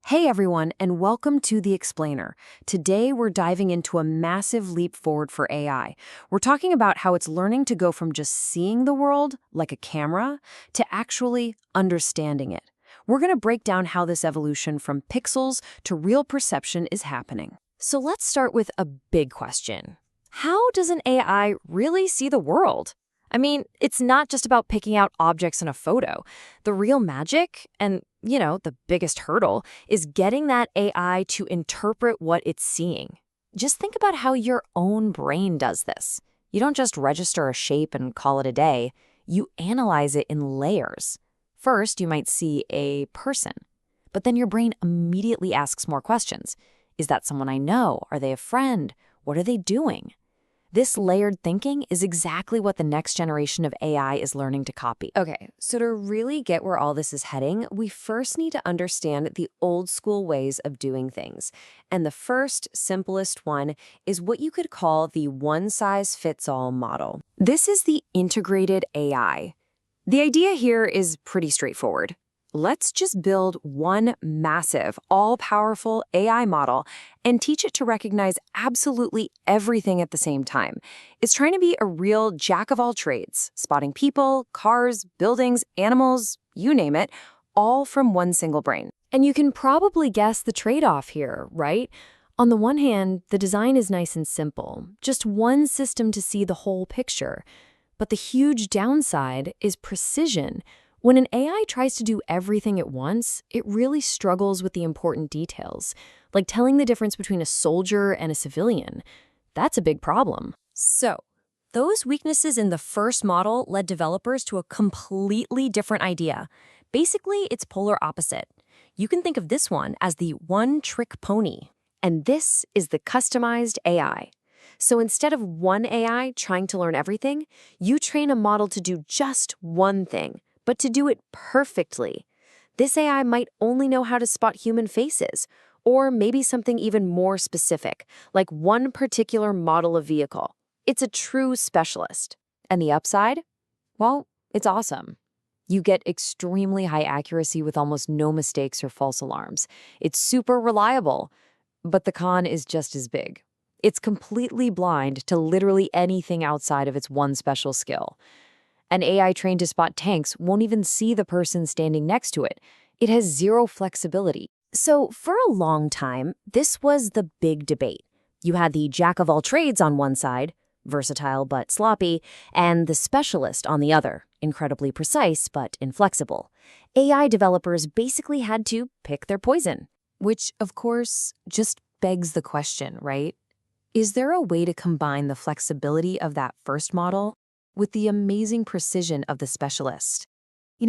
Hey everyone, and welcome to The Explainer. Today we're diving into a massive leap forward for AI. We're talking about how it's learning to go from just seeing the world, like a camera, to actually understanding it. We're going to break down how this evolution from pixels to real perception is happening. So let's start with a big question. How does an AI really see the world? I mean, it's not just about picking out objects in a photo. The real magic, and the biggest hurdle, is getting that AI to interpret what it's seeing. Just think about how your own brain does this. You don't just register a shape and call it a day. You analyze it in layers. First, you might see a person, but then your brain immediately asks more questions. Is that someone I know? Are they a friend? What are they doing? This layered thinking is exactly what the next generation of AI is learning to copy. Okay, so to really get where all this is heading, we first need to understand the old school ways of doing things. And the first, simplest one is what you could call the one-size-fits-all model. This is the integrated AI. The idea here is pretty straightforward. Let's just build one massive, all-powerful AI model and teach it to recognize absolutely everything at the same time. It's trying to be a real jack of all trades, spotting people, cars, buildings, animals, you name it, all from one single brain. And you can probably guess the trade-off here, right? On the one hand, the design is nice and simple, just one system to see the whole picture. But the huge downside is precision. When an AI tries to do everything at once, it really struggles with the important details, like telling the difference between a soldier and a civilian. That's a big problem. So, those weaknesses in the first model led developers to a completely different idea. Basically, it's polar opposite. You can think of this one as the one-trick pony. And this is the customized AI. So instead of one AI trying to learn everything, you train a model to do just one thing, but to do it perfectly. This AI might only know how to spot human faces, or maybe something even more specific, like one particular model of vehicle. It's a true specialist. And the upside? Well, it's awesome. You get extremely high accuracy with almost no mistakes or false alarms. It's super reliable, but the con is just as big. It's completely blind to literally anything outside of its one special skill. An AI trained to spot tanks won't even see the person standing next to it. It has zero flexibility. So for a long time, this was the big debate. You had the jack of all trades on one side, versatile but sloppy, and the specialist on the other, incredibly precise but inflexible. AI developers basically had to pick their poison, which, of course, just begs the question, right? Is there a way to combine the flexibility of that first model with the amazing precision of the specialist?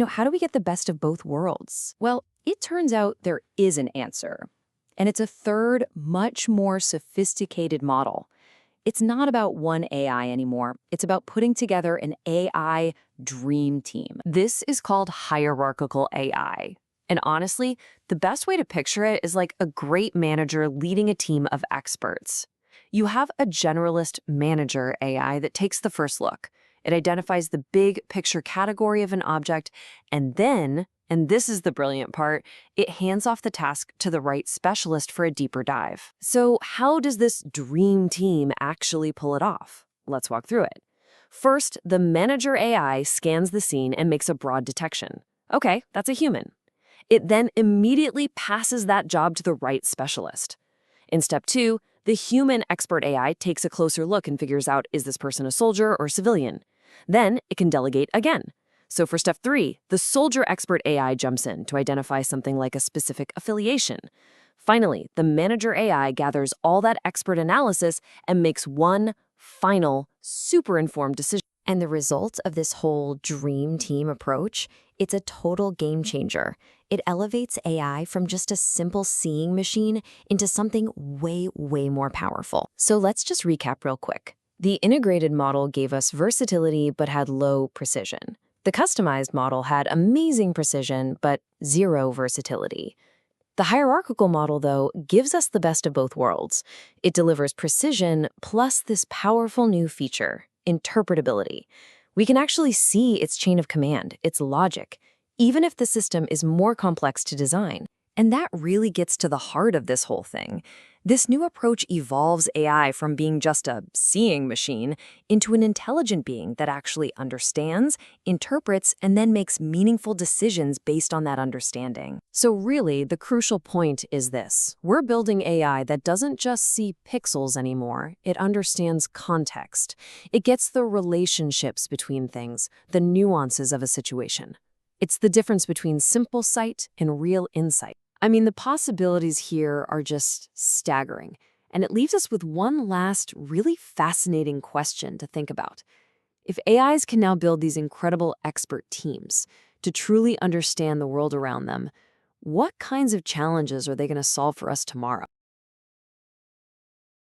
How do we get the best of both worlds? Well, it turns out there is an answer. And it's a third, much more sophisticated model. It's not about one AI anymore. It's about putting together an AI dream team. This is called hierarchical AI. And honestly, the best way to picture it is like a great manager leading a team of experts. You have a generalist manager AI that takes the first look. It identifies the big picture category of an object, and then, and this is the brilliant part, it hands off the task to the right specialist for a deeper dive. So how does this dream team actually pull it off? Let's walk through it. First, the manager AI scans the scene and makes a broad detection. Okay, that's a human. It then immediately passes that job to the right specialist. In step 2, the human expert AI takes a closer look and figures out, is this person a soldier or civilian? Then it can delegate again. So for step 3, the soldier expert AI jumps in to identify something like a specific affiliation. Finally, the manager AI gathers all that expert analysis and makes one final, super informed decision. And the result of this whole dream team approach, it's a total game changer. It elevates AI from just a simple seeing machine into something way, way more powerful. So let's just recap real quick. The integrated model gave us versatility but had low precision. The customized model had amazing precision but zero versatility. The hierarchical model, though, gives us the best of both worlds. It delivers precision plus this powerful new feature, interpretability. We can actually see its chain of command, its logic, even if the system is more complex to design. And that really gets to the heart of this whole thing. This new approach evolves AI from being just a seeing machine into an intelligent being that actually understands, interprets, and then makes meaningful decisions based on that understanding. So really, the crucial point is this. We're building AI that doesn't just see pixels anymore, it understands context. It gets the relationships between things, the nuances of a situation. It's the difference between simple sight and real insight. I mean, the possibilities here are just staggering. And it leaves us with one last really fascinating question to think about. If AIs can now build these incredible expert teams to truly understand the world around them, what kinds of challenges are they going to solve for us tomorrow?